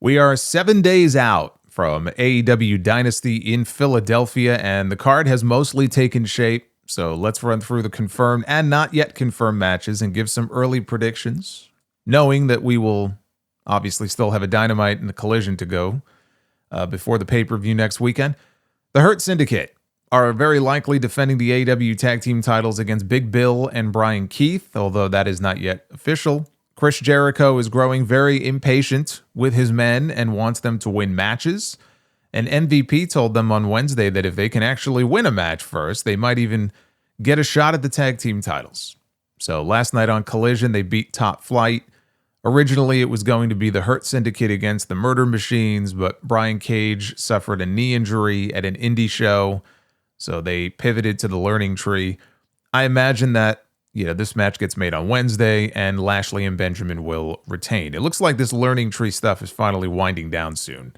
We are 7 days out from AEW Dynasty in Philadelphia, and the card has mostly taken shape. So let's run through the confirmed and not yet confirmed matches and give some early predictions, knowing that we will obviously still have a Dynamite and a Collision to go before the pay-per-view next weekend. The Hurt Syndicate are very likely defending the AEW Tag Team titles against Big Bill and Brian Keith, although that is not yet official. Chris Jericho is growing very impatient with his men and wants them to win matches. And MVP told them on Wednesday that if they can actually win a match first, they might even get a shot at the tag team titles. So last night on Collision, they beat Top Flight. Originally, it was going to be the Hurt Syndicate against the Murder Machines, but Brian Cage suffered a knee injury at an indie show, so they pivoted to the Learning Tree. I imagine that this match gets made on Wednesday, and Lashley and Benjamin will retain. It looks like this Learning Tree stuff is finally winding down soon.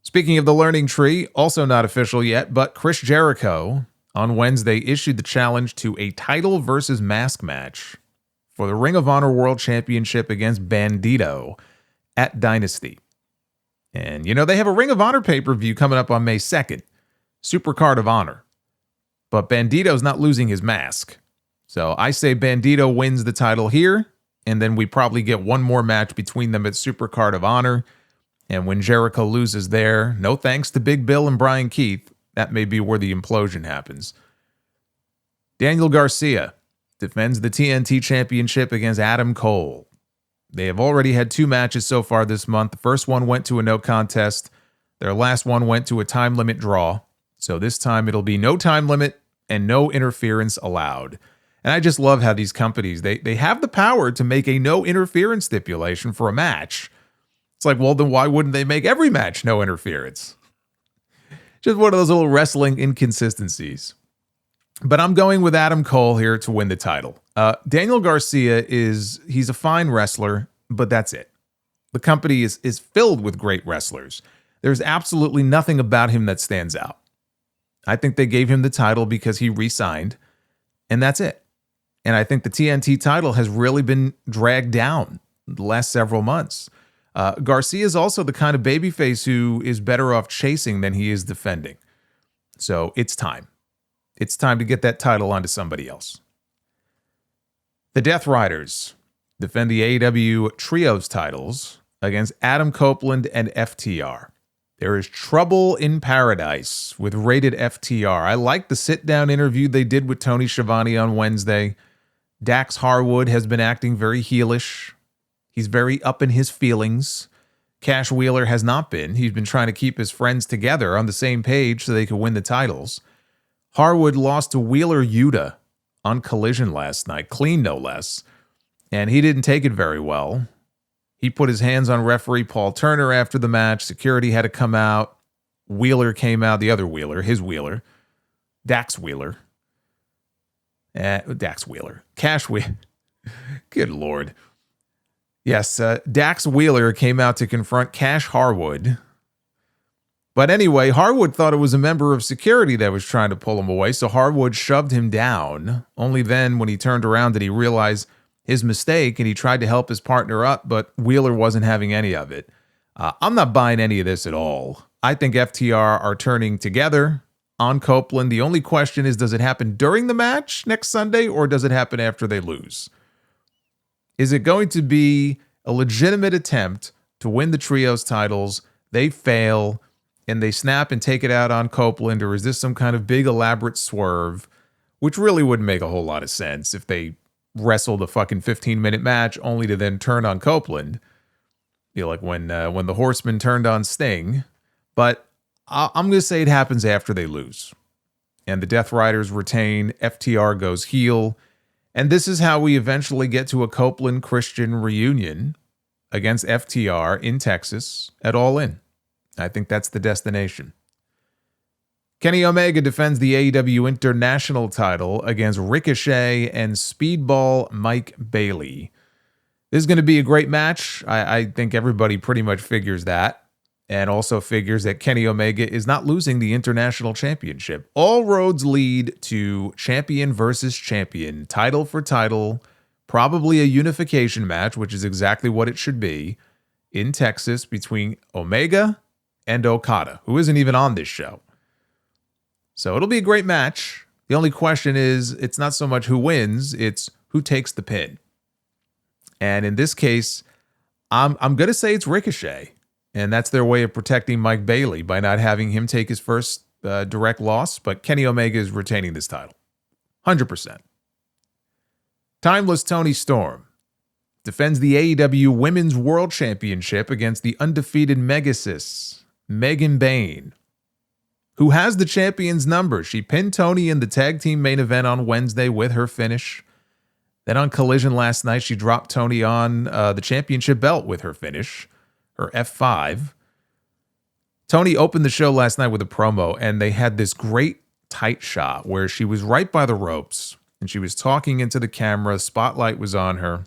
Speaking of the Learning Tree, also not official yet, but Chris Jericho on Wednesday issued the challenge to a title versus mask match for the Ring of Honor World Championship against Bandito at Dynasty. And, they have a Ring of Honor pay-per-view coming up on May 2nd, Supercard of Honor. But Bandito's not losing his mask. So I say Bandito wins the title here, and then we probably get one more match between them at Supercard of Honor. And when Jericho loses there, no thanks to Big Bill and Brian Keith, that may be where the implosion happens. Daniel Garcia defends the TNT Championship against Adam Cole. They have already had 2 matches so far this month. The first one went to a no contest. Their last one went to a time limit draw. So this time it'll be no time limit and no interference allowed. And I just love how these companies, they have the power to make a no interference stipulation for a match. It's like, well, then why wouldn't they make every match no interference? Just one of those little wrestling inconsistencies. But I'm going with Adam Cole here to win the title. Daniel Garcia he's a fine wrestler, but that's it. The company is filled with great wrestlers. There's absolutely nothing about him that stands out. I think they gave him the title because he re-signed, and that's it. And I think the TNT title has really been dragged down the last several months. Garcia is also the kind of babyface who is better off chasing than he is defending. So it's time. It's time to get that title onto somebody else. The Death Riders defend the AEW Trios titles against Adam Copeland and FTR. There is trouble in paradise with Rated FTR. I like the sit-down interview they did with Tony Schiavone on Wednesday. Dax Harwood has been acting very heelish. He's very up in his feelings. Cash Wheeler has not been. He's been trying to keep his friends together on the same page so they could win the titles. Harwood lost to Wheeler Yuta on Collision last night, clean no less, and he didn't take it very well. He put his hands on referee Paul Turner after the match. Security had to come out. Wheeler came out, the other Wheeler, his Wheeler, Dax Wheeler. Dax Wheeler. Cash Wheeler. Good Lord. Yes, Dax Wheeler came out to confront Cash Harwood. But anyway, Harwood thought it was a member of security that was trying to pull him away, so Harwood shoved him down. Only then, when he turned around, did he realize his mistake, and he tried to help his partner up, but Wheeler wasn't having any of it. I'm not buying any of this at all. I think FTR are turning together on Copeland. The only question is, does it happen during the match next Sunday, or does it happen after they lose? Is it going to be a legitimate attempt to win the trios titles? They fail, and they snap and take it out on Copeland, or is this some kind of big elaborate swerve, which really wouldn't make a whole lot of sense if they wrestled a fucking 15-minute match only to then turn on Copeland. Feel like when the Horsemen turned on Sting. But I'm going to say it happens after they lose. And the Death Riders retain, FTR goes heel, and this is how we eventually get to a Copeland Christian reunion against FTR in Texas at All In. I think that's the destination. Kenny Omega defends the AEW International title against Ricochet and Speedball Mike Bailey. This is going to be a great match. I think everybody pretty much figures that, and also figures that Kenny Omega is not losing the International Championship. All roads lead to champion versus champion, title for title, probably a unification match, which is exactly what it should be, in Texas between Omega and Okada, who isn't even on this show. So it'll be a great match. The only question is, it's not so much who wins, it's who takes the pin. And in this case, I'm going to say it's Ricochet. And that's their way of protecting Mike Bailey by not having him take his first direct loss. But Kenny Omega is retaining this title. 100%. Timeless Toni Storm defends the AEW Women's World Championship against the undefeated Megasis, Megan Bayne, who has the champion's number. She pinned Toni in the tag team main event on Wednesday with her finish. Then on Collision last night, she dropped Toni on the championship belt with her finish, her F5. Toni opened the show last night with a promo, and they had this great tight shot where she was right by the ropes, and she was talking into the camera. Spotlight was on her.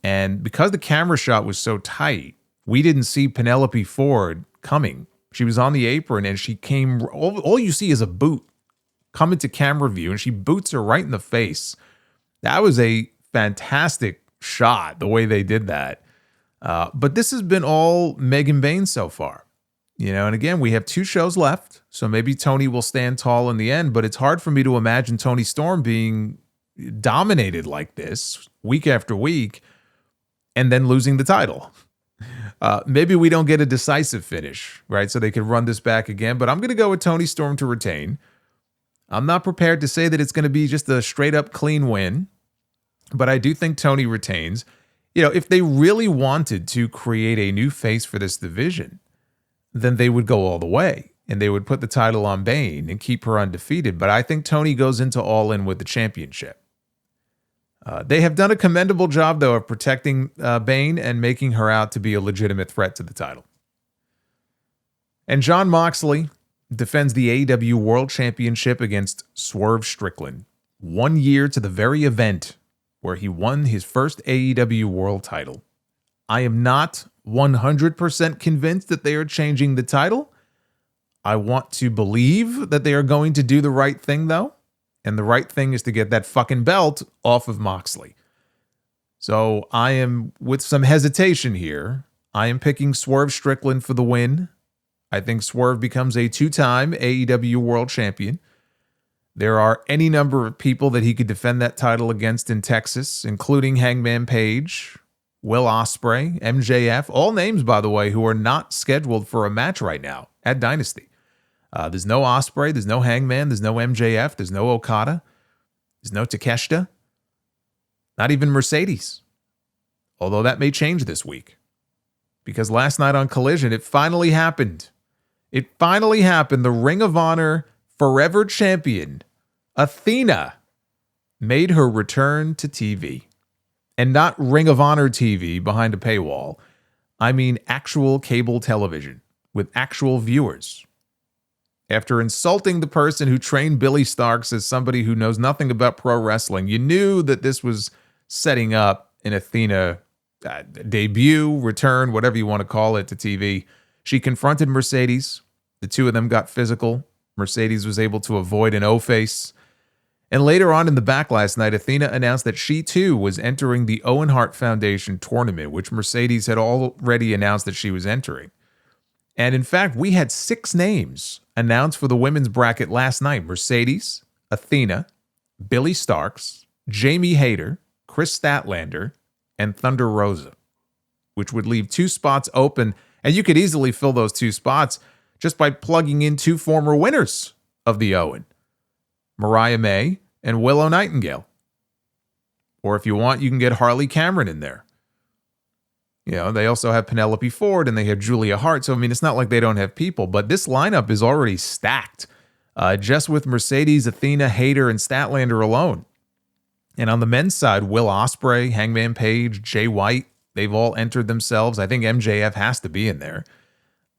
And because the camera shot was so tight, we didn't see Penelope Ford coming. She was on the apron, and she came, all you see is a boot come into camera view, and she boots her right in the face. That was a fantastic shot, the way they did that. But this has been all Megan Bayne so far. And again, we have 2 shows left, so maybe Toni will stand tall in the end, but it's hard for me to imagine Toni Storm being dominated like this week after week and then losing the title. Maybe we don't get a decisive finish, right? So they could run this back again, but I'm going to go with Toni Storm to retain. I'm not prepared to say that it's going to be just a straight up clean win, but I do think Toni retains. If they really wanted to create a new face for this division, then they would go all the way and they would put the title on Bayne and keep her undefeated. But I think Toni goes into All In with the championship. They have done a commendable job, though, of protecting Bayne and making her out to be a legitimate threat to the title. And Jon Moxley defends the AEW World Championship against Swerve Strickland 1 year to the very event where he won his first AEW World title. I am not 100% convinced that they are changing the title. I want to believe that they are going to do the right thing, though. And the right thing is to get that fucking belt off of Moxley. So I am, with some hesitation here, I am picking Swerve Strickland for the win. I think Swerve becomes a 2-time AEW World Champion. There are any number of people that he could defend that title against in Texas, including Hangman Page, Will Ospreay, MJF, all names, by the way, who are not scheduled for a match right now at Dynasty. There's no Ospreay, there's no Hangman, there's no MJF, there's no Okada, there's no Takeshita, not even Mercedes. Although that may change this week. Because last night on Collision, it finally happened. It finally happened. The Ring of Honor Forever Champion, Athena, made her return to TV. And not Ring of Honor TV behind a paywall. I mean actual cable television with actual viewers. After insulting the person who trained Billy Starks as somebody who knows nothing about pro wrestling, you knew that this was setting up an Athena debut, return, whatever you want to call it, to TV. She confronted Mercedes. The two of them got physical. Mercedes was able to avoid an O-face. And later on in the Backlash night, Athena announced that she too was entering the Owen Hart Foundation tournament, which Mercedes had already announced that she was entering. And in fact, we had 6 names announced for the women's bracket last night. Mercedes, Athena, Billy Starks, Jamie Hayter, Chris Statlander, and Thunder Rosa, which would leave 2 spots open. And you could easily fill those 2 spots just by plugging in 2 former winners of the Owen, Mariah May and Willow Nightingale. Or if you want, you can get Harley Cameron in there. They also have Penelope Ford and they have Julia Hart. So, it's not like they don't have people, but this lineup is already stacked just with Mercedes, Athena, Hayter, and Statlander alone. And on the men's side, Will Ospreay, Hangman Page, Jay White, they've all entered themselves. I think MJF has to be in there.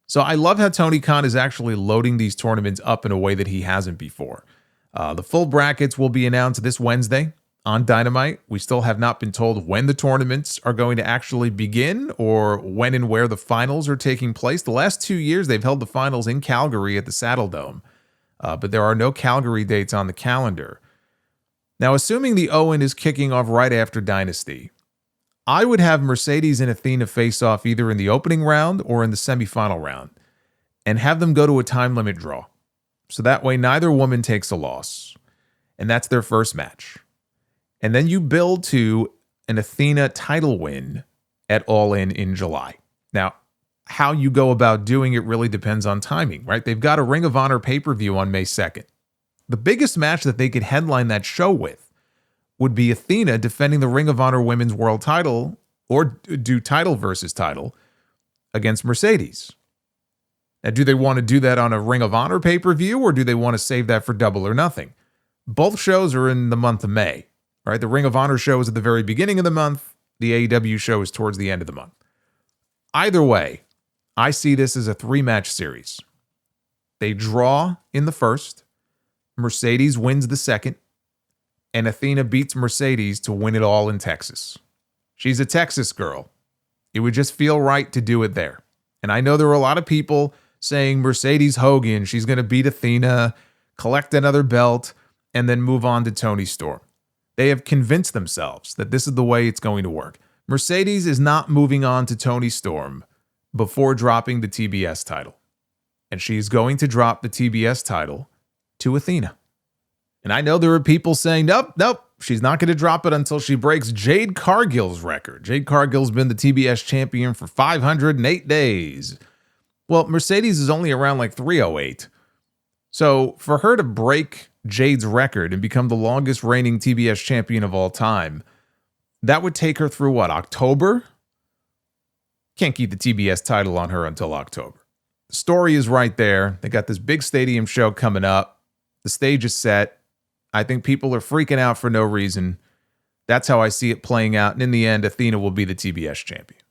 So I love how Tony Khan is actually loading these tournaments up in a way that he hasn't before. The full brackets will be announced this Wednesday on Dynamite. We still have not been told when the tournaments are going to actually begin or when and where the finals are taking place. The last 2 years, they've held the finals in Calgary at the Saddle Dome, but there are no Calgary dates on the calendar. Now, assuming the Owen is kicking off right after Dynasty, I would have Mercedes and Athena face off either in the opening round or in the semifinal round and have them go to a time limit draw. So that way neither woman takes a loss. And that's their first match. And then you build to an Athena title win at All In July. Now, how you go about doing it really depends on timing, right? They've got a Ring of Honor pay-per-view on May 2nd. The biggest match that they could headline that show with would be Athena defending the Ring of Honor Women's World title or do title versus title against Mercedes. Now, do they want to do that on a Ring of Honor pay-per-view or do they want to save that for Double or Nothing? Both shows are in the month of May, right? The Ring of Honor show is at the very beginning of the month. The AEW show is towards the end of the month. Either way, I see this as a 3-match series. They draw in the first, Mercedes wins the second, and Athena beats Mercedes to win it all in Texas. She's a Texas girl. It would just feel right to do it there. And I know there were a lot of people saying Mercedes Hogan, she's going to beat Athena, collect another belt, and then move on to Toni Storm. They have convinced themselves that this is the way it's going to work. Mercedes is not moving on to Toni Storm before dropping the TBS title. And she's going to drop the TBS title to Athena. And I know there are people saying, nope, she's not going to drop it until she breaks Jade Cargill's record. Jade Cargill's been the TBS champion for 508 days. Well, Mercedes is only around like 308. So for her to break Jade's record and become the longest reigning TBS champion of all time, that would take her through what, October? Can't keep the TBS title on her until October. The story is right there. They got this big stadium show coming up. The stage is set. I think people are freaking out for no reason. That's how I see it playing out. And in the end, Athena will be the TBS champion.